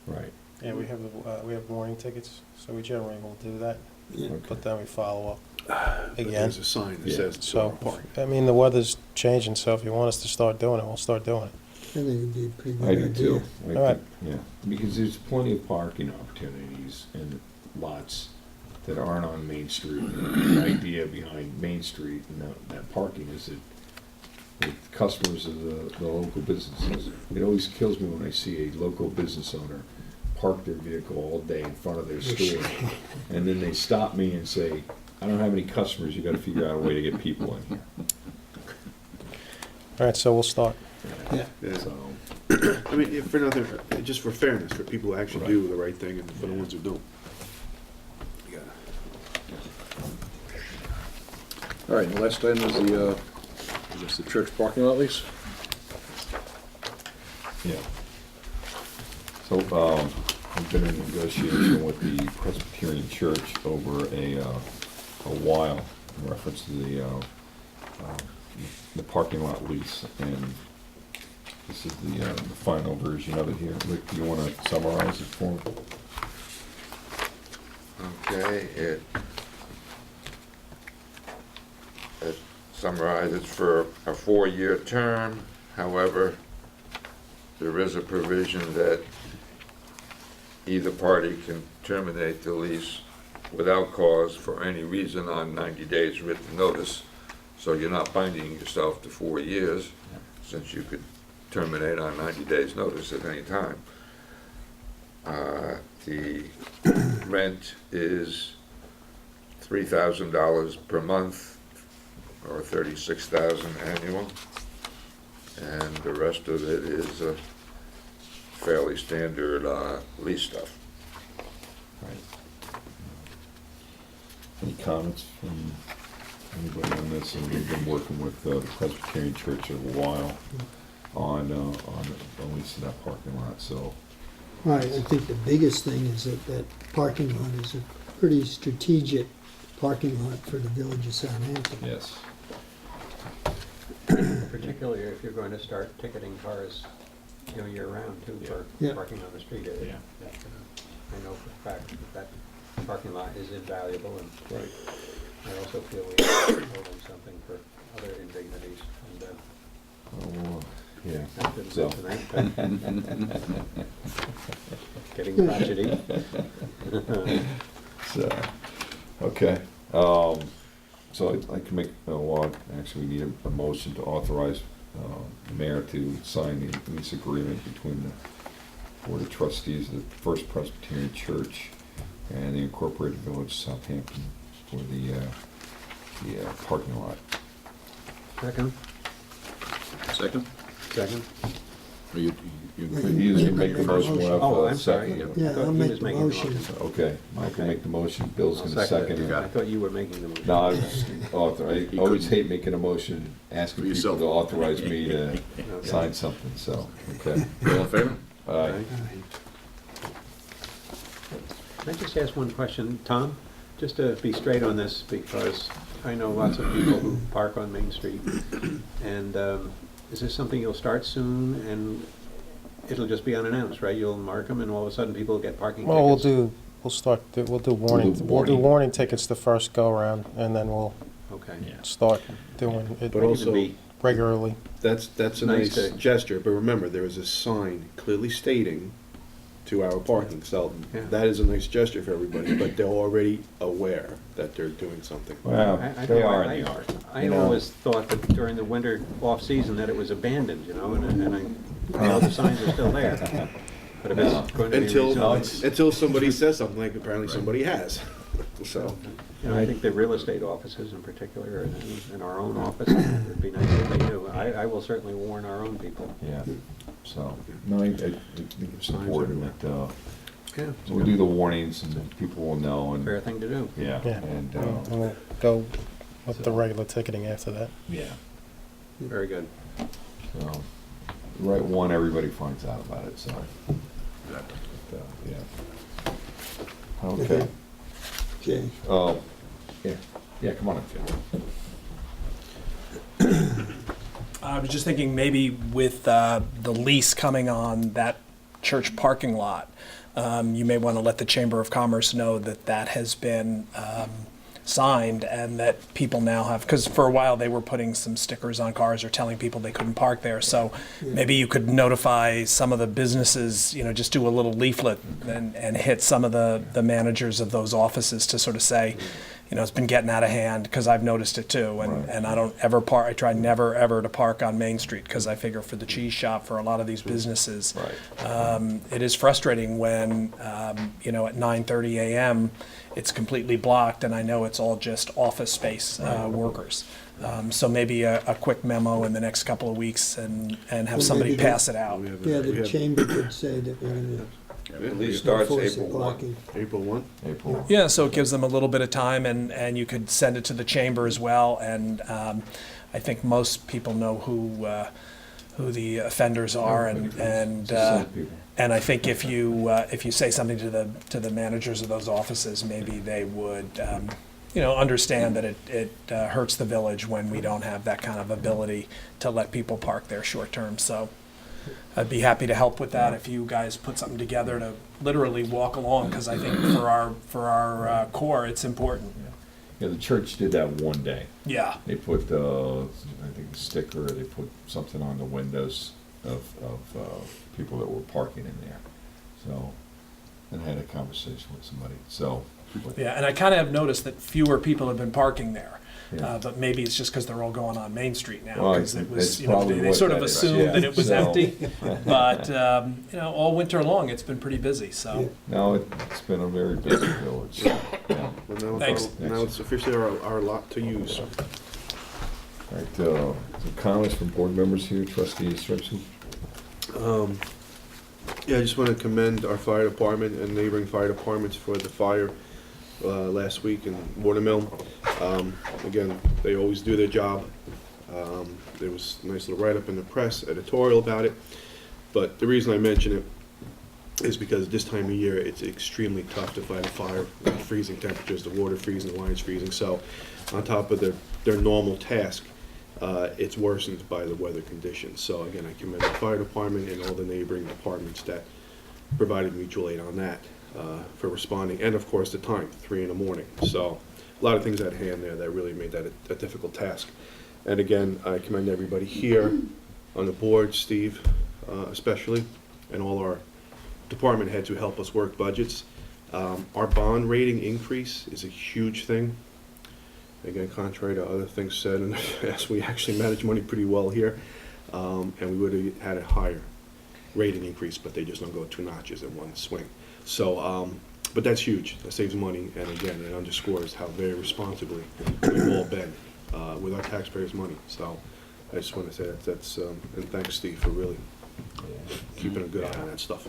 Right. Yeah, we have warning tickets, so we generally will do that. yeah, Okay. But then we follow up But again. there's a sign that Yeah. says. So, park. I mean, the weather's changing, so if you want us to start doing it, we'll start doing it. I think it'd be a pretty good I do idea. too. I All right. think- Yeah, because there's plenty of parking opportunities and lots that aren't on Main Street. And the idea behind Main Street and that parking is that the customers of the local businesses. It always kills me when I see a local business owner park their vehicle all day in front of their store. And then they stop me and say, I don't have any customers, you gotta figure out a way to get people in here. All right, so we'll start. Yeah, Yeah. So, I mean, if for nothing, just for fairness, for people who actually do the right thing and for the ones who don't. You gotta- All right, the last item is I guess the church parking lot lease. yeah. So, I've been in negotiation with the Presbyterian Church over a while in reference to the parking lot lease, and this is the final version of it here. Rick, do you want to summarize it for me? Okay, it summarizes for a 4-year term. However, there is a provision that either party can terminate the lease without cause for any reason on 90 days written notice. So you're not binding yourself to 4 years, since you could terminate on 90 days notice at any time. The rent is $3,000 per month, or $36,000 annual, and the rest of it is fairly standard lease stuff. Right. Any comments from anybody on this? And we've been working with the Presbyterian Church a while on the lease of that parking lot, so. right, I think the biggest thing is that parking lot is a pretty strategic parking lot for the village of Southampton. Yes. Particularly if you're going to start ticketing cars, year-round too, for Yeah. parking on the street. Yeah. I know for a fact that parking lot is invaluable, and Right. I also feel we owe them something for other indignities, and Oh, yeah. not good So- tonight, but getting crotchety. So, okay, so I'd like to make, actually, we need a motion to authorize the mayor to sign the lease agreement between the Board of Trustees of the First Presbyterian Church and the Incorporated Village of Southampton for the parking lot. Second? Second? Second? Or you You can make the motion, we'll have Oh, a I'm sorry. second. Yeah, I thought I'll he make was the making motion. Okay, Mike will Okay. make the motion, Bill's I'll gonna second it. I thought you were making the motion. No, I was I always hate making a motion, asking For people yourself. to authorize me to Okay. sign something, so, okay. All in favor? Aye. Can I just ask one question, Tom? Just to be straight on this, because I know lots of people who park on Main Street. And is this something you'll start soon, and it'll just be unannounced, right? You'll mark them, and all of a sudden people will get parking tickets? Well, we'll do warning. warning tickets the first go-around, and then we'll Okay. start doing it But Might also- even be- regularly. That's a Nice nice to- gesture, but remember, there is a sign clearly stating 2-hour parking. So Yeah. that is a nice gesture for everybody, but they're already aware that they're doing something. Well, I they know, are and they aren't. I you know. always thought that during the winter off-season that it was abandoned, you know, and I know the signs are still there. But if it's going to be rezoned, Until somebody says something, like apparently somebody has. So, you know, I think the real estate offices in particular, and our own office, it would be nice if they knew. I will certainly warn our own people. Yeah, so, no, I think it's important that, Yeah. so we do the warnings and then people will know and, Fair thing to do. yeah, Yeah. and, And we'll go with the regular ticketing after that. yeah, Very good. so, the right one, everybody finds out about it, so. Yeah. Okay, Okay. yeah, come on up, Jim. I was just thinking maybe with the lease coming on that church parking lot, you may want to let the Chamber of Commerce know that that has been signed and that people now have, because for a while they were putting some stickers on cars or telling people they couldn't park there. So maybe you could notify some of the businesses, you know, just do a little leaflet and hit some of the managers of those offices to sort of say, you know, it's been getting out of hand, because I've noticed it too. And I don't ever park, I try never ever to park on Main Street, because I figure for the cheese shop, for a lot of these businesses, it is frustrating when, you know, at 9:30 a.m., it's completely blocked, and I know it's all just office space workers. So maybe a quick memo in the next couple of weeks and have Well, somebody maybe pass it out. Yeah, the chamber could say that we're gonna At least starts enforce April the 1. parking. April 1? April. Yeah, so it gives them a little bit of time, and you could send it to the chamber as well. And I think most people know who the offenders are, and I think if you say something to the managers of those offices, maybe they would you know, understand that it hurts the village when we don't have that kind of ability to let people park there short term. So I'd be happy to help with that if you guys put something together to literally walk along, because I think for our core, it's important. Yeah, the church did that one day. Yeah. They put, I think a sticker, they put something on the windows of people that were parking in there. So, and had a conversation with somebody, so. Yeah, and I kind of have noticed that fewer people have been parking there. Yeah. But maybe it's just because they're all going on Main Street now, Well, because it was, it's you know, probably they what sort of that is, assumed yeah. that it was So- empty. But, you know, all winter long, it's been pretty busy, so. No, it's been a very busy village, yeah. Well, now Thanks. now it's officially our lot to use. All right, some comments from board members here, trustee Stripson? Yeah, I just want to commend our fire department and neighboring fire departments for the fire last week in Watermill. Again, they always do their job. There was a nice little write-up in the press, editorial about it. But the reason I mention it is because this time of year, it's extremely tough to fight a fire with freezing temperatures, the water freezing, the line's freezing. So on top of their normal task, it's worsened by the weather conditions. So again, I commend the fire department and all the neighboring departments that provided mutual aid on that for responding. And of course, the time, 3 in the morning. So a lot of things at hand there that really made that a difficult task. And again, I commend everybody here on the board, Steve especially, and all our department heads who help us work budgets. Our bond rating increase is a huge thing. Again, contrary to other things said in the past, we actually manage money pretty well here. And we would have had a higher rating increase, but they just don't go 2 notches in one swing. So, but that's huge. That saves money, and again, it underscores how very responsibly we've all been with our taxpayers' money. So I just want to say that's and thanks, Steve, for really keeping a good eye on that stuff.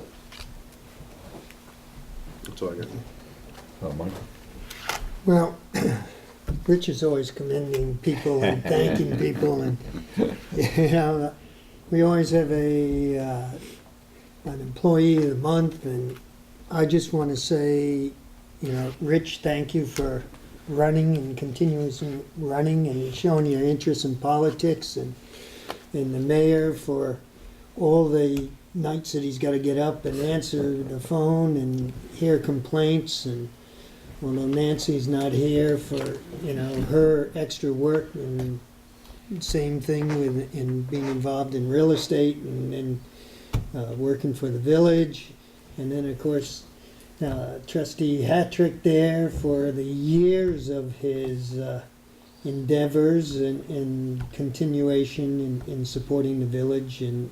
That's all I got. Mike? Well, Rich is always commending people and thanking people, and, you know, we always have an employee of the month, and I just want to say, you know, Rich, thank you for running and continuously running and showing your interest in politics, and the mayor for all the nights that he's got to get up and answer the phone and hear complaints, and although Nancy's not here for, you know, her extra work, and same thing with in being involved in real estate and working for the village. And then, of course, Trustee Hattrick there for the years of his endeavors and continuation in supporting the village, and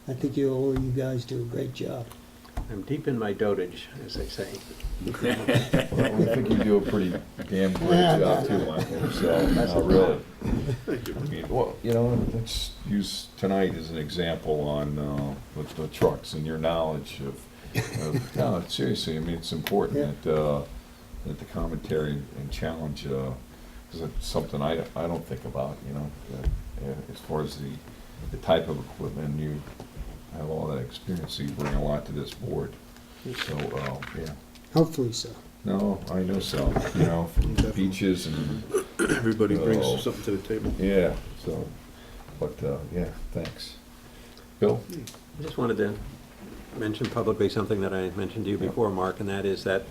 I think all you guys do a great job. I'm deep in my dotage, as they say. Well, I think you do a pretty damn great job too, Michael, so, really. I mean, well, let's use tonight as an example on, with the trucks and your knowledge no, seriously, I mean, it's important that the commentary and challenge, because it's something I don't think about, as far as the type of equipment, you have all that experience, so you bring a lot to this board. So, yeah. Hopefully so. No, I know so, from beaches and, Everybody brings something to the table. yeah, so, but, yeah, thanks. Bill? I just wanted to mention publicly something that I mentioned to you before, Mark, and that is that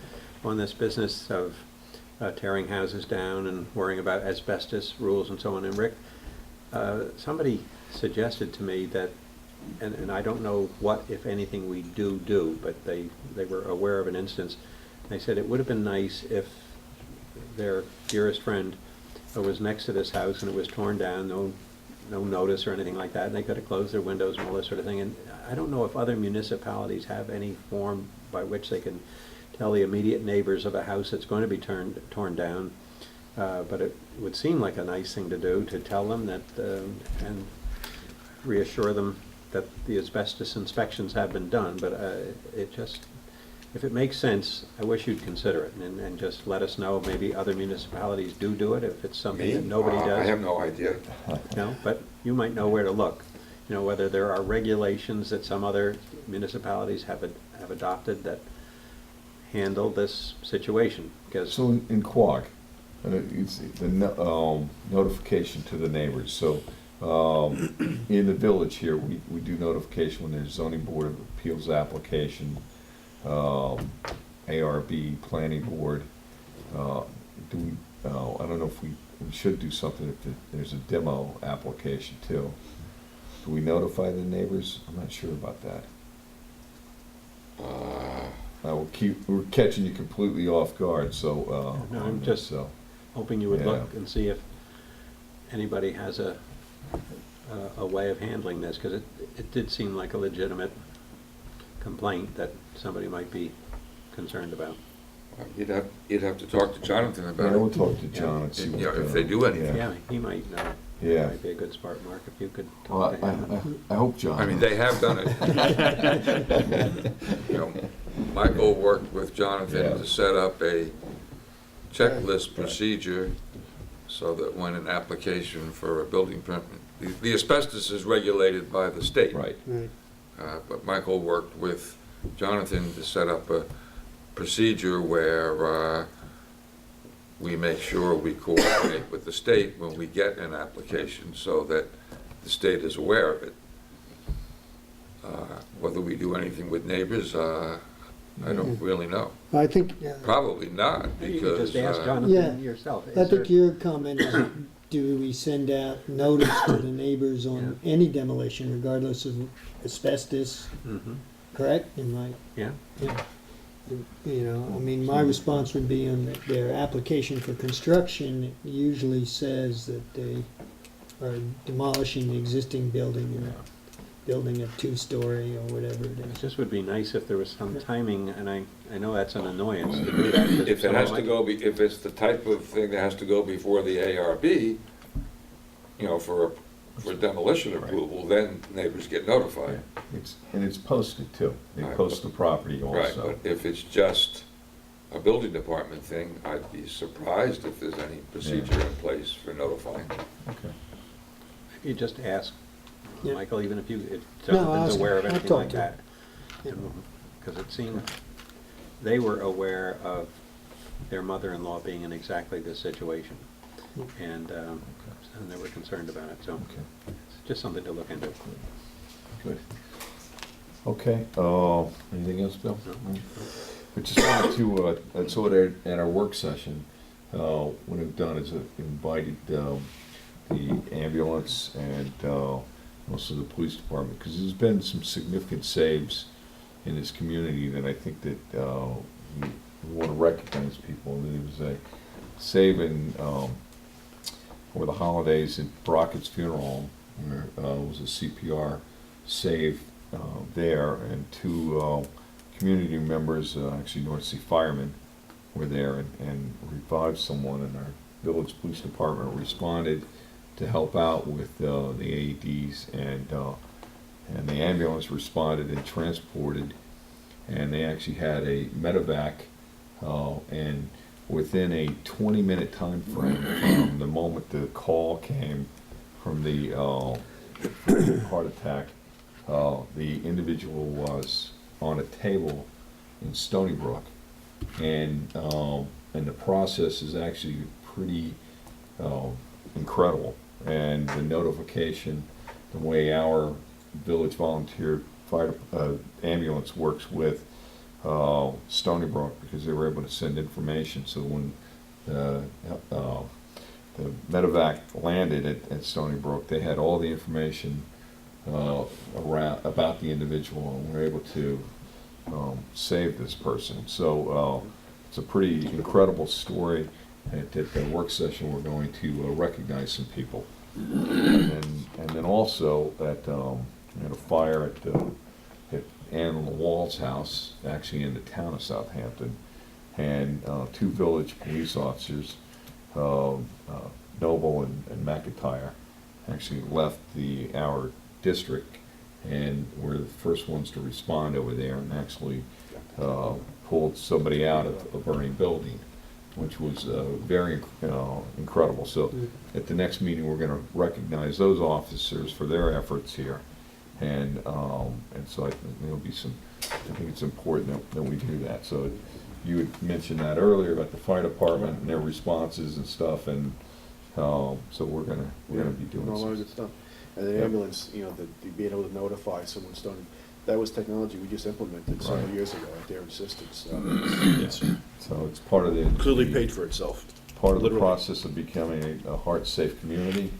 on this business of tearing houses down and worrying about asbestos rules and so on, and Rick, somebody suggested to me that, and I don't know what, if anything, we do, but they were aware of an instance. They said it would have been nice if their dearest friend was next to this house and it was torn down, no notice or anything like that, and they could have closed their windows and all this sort of thing. And I don't know if other municipalities have any form by which they can tell the immediate neighbors of a house that's going to be torn down, but it would seem like a nice thing to do, to tell them that, and reassure them that the asbestos inspections have been done, but it just, if it makes sense, I wish you'd consider it, and just let us know. Maybe other municipalities do it, if it's something that nobody does. I have no idea. No, but you might know where to look. Whether there are regulations that some other municipalities have adopted that handle this situation, because. So in Quogue, it's the notification to the neighbors, so, in the village here, we do notification when there's zoning board of appeals application, ARB, planning board, I don't know if we should do something if there's a demo application too. Do we notify the neighbors? I'm not sure about that. We're catching you completely off guard, so, No, I'm just hoping you would look and see if anybody has a way of handling this, because it did seem like a legitimate complaint that somebody might be concerned about. You'd have to talk to Jonathan Yeah, about we'll it. talk to John and see what. If they do anything. Yeah, he might know. Yeah. Might be a good sport, Mark, if you could Well, talk to him. I hope John. I mean, they have done it. Michael worked with Jonathan to set up a checklist procedure so that when an application for a building permit, the asbestos is regulated by the state. Right. Right. But Michael worked with Jonathan to set up a procedure where we make sure we coordinate with the state when we get an application so that the state is aware of it. Whether we do anything with neighbors, I don't really know. I think, Probably not, Maybe you could because just ask Yeah. Jonathan yourself. I Is think there- your comment is, do we send out notice to the neighbors on any demolition regardless of asbestos, Mhm. correct? Am I? Yeah. Yeah. I mean, my response would be on their application for construction, it usually says that they are demolishing the existing building and building a two-story or whatever it It is. just would be nice if there was some timing, and I know that's an annoyance to do that. 'cause if it has to someone go, if it's the type of thing that has to go before the ARB, for demolition approval, then neighbors get notified. It's posted too. They Right, post the property Right, also. but if it's just a building department thing, I'd be surprised if there's any procedure in place for notifying. Okay. If you just ask, Yeah. Michael, even if No, Jonathan's I'll aware of ask him. anything I'll like talk that. Yeah. Because it seemed, they were aware of their mother-in-law being in exactly this situation. And they were concerned about it, so Okay. it's just something to look into. Good. Okay, anything else, Bill? No. I just wanted to, so at our work session, what we've done is invited the ambulance and also the police department, because there's been some significant saves in this community that I think that we want to recognize people. There was a saving for the holidays at Brockett's funeral home, where was a CPR save there, and two community members, actually North Sea firemen, were there and revived someone, and our village police department responded to help out with the AEDs, and the ambulance responded and transported, and they actually had a medevac, and within a 20-minute time frame from the moment the call came from the heart attack, the individual was on a table in Stony Brook, and the process is actually pretty incredible. And the notification, the way our village volunteer fire ambulance works with Stony Brook, because they were able to send information. So when the medevac landed at Stony Brook, they had all the information around about the individual, and were able to save this person. So it's a pretty incredible story. At the work session, we're going to recognize some people, and then also we had a fire at Ann Wall's house, actually in the town of Southampton, and two village police officers, Noble and McIntyre, actually left our district and were the first ones to respond over there, and actually pulled somebody out of a burning building, which was very incredible. So at the next meeting, we're going to recognize those officers for their efforts here, and so I think there'll be some. I think it's important that we do that. So you had mentioned that earlier about the fire department and their responses and stuff, and so we're gonna be doing a lot of some. good stuff. And the ambulance, to be able to notify someone starting, that was technology we just implemented several Right. years ago at their insistence. Yes. So it's part of the Clearly paid for itself. part of the Literally. process of becoming a heart-safe community,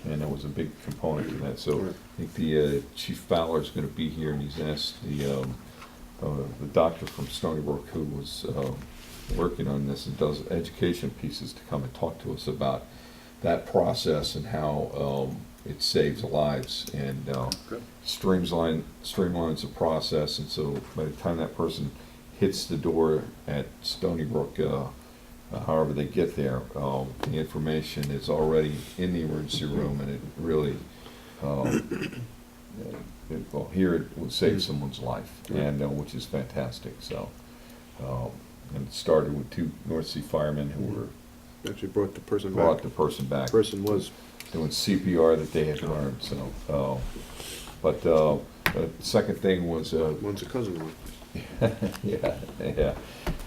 and that was a big component to that. So Right. I think the Chief Fowler is going to be here, and he's asked the doctor from Stony Brook who was working on this and does education pieces to come and talk to us about that process and how it saves lives and streamlines the process. And so by the time that person hits the door at Stony Brook, however they get there, the information is already in the emergency room, and it really, here it would save someone's life, and which is fantastic. So, and it started with two North Sea firemen who were Actually brought the person brought back. the person back, Person was, doing CPR that they had learned. So, but the second thing was one's a cousin of mine. yeah.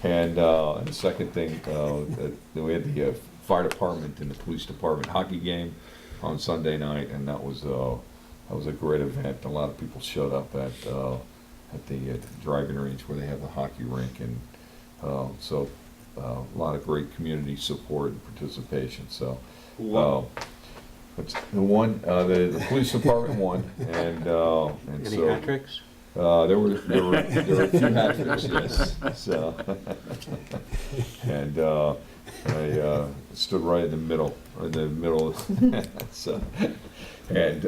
And the second thing, we had the fire department and the police department hockey game on Sunday night, and that was a great event. A lot of people showed up at the driving range where they have the hockey rink, and so a lot of great community support and participation. So. But the police department won, and Any so. hat tricks? There were a few hat tricks, yes. So, and I stood right in the middle. So, and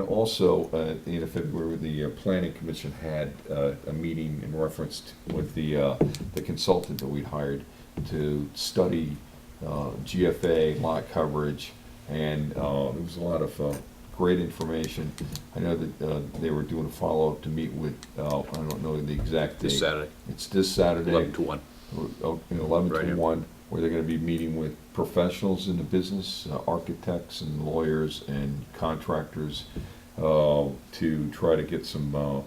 also at the end of February, the planning commission had a meeting in reference with the consultant that we'd hired to study GFA lot coverage, and there was a lot of great information. I know that they were doing a follow-up to meet with, I don't know the exact date. This Saturday, It's this Saturday. 11 to 1. 11 Right to here. 1, where they're going to be meeting with professionals in the business, architects and lawyers and contractors, to try to get some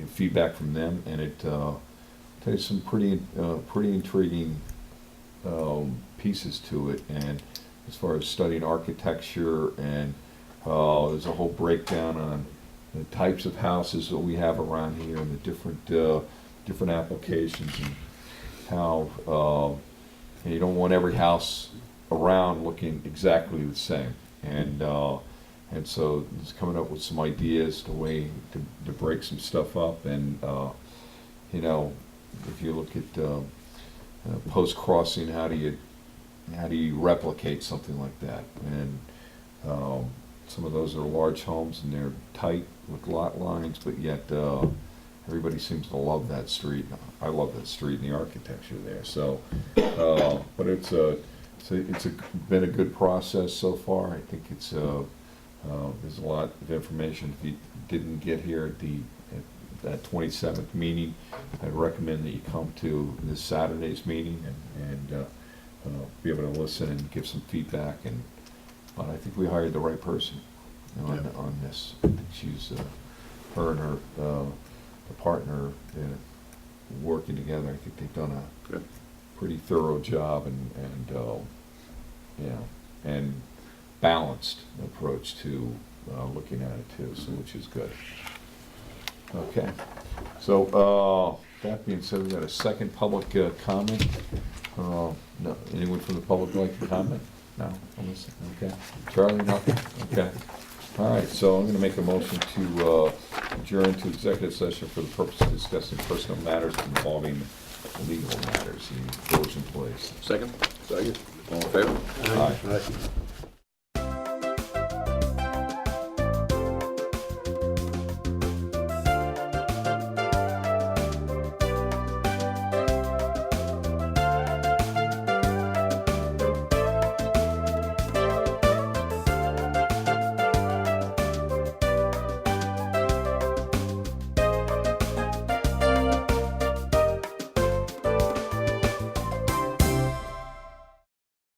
feedback from them. And it takes some pretty intriguing pieces to it. And as far as studying architecture, and there's a whole breakdown on the types of houses that we have around here and the different applications, and how you don't want every house around looking exactly the same. And And so he's coming up with some ideas to way to break some stuff up. And, you know, if you look at post-crossing, how do you replicate something like that? And some of those are large homes and they're tight with lot lines, but yet everybody seems to love that street. I love that street and the architecture there. So, but it's been a good process so far. I think it's there's a lot of information. If you didn't get here at that 27th meeting, I'd recommend that you come to this Saturday's meeting and be able to listen and give some feedback. But I think we hired the right person on this. I think she's her and her partner working together. I think they've done a Good. pretty thorough job and balanced approach to looking at it too, so which is good. Okay, so that being said, we got a second public comment. No, anyone from the public like to comment? No, okay. Charlie, nothing. Okay. All right, so I'm going to make a motion to adjourn to executive session for the purpose of discussing personal matters involving legal matters in village employees. Second? Second. All in favor? Aye.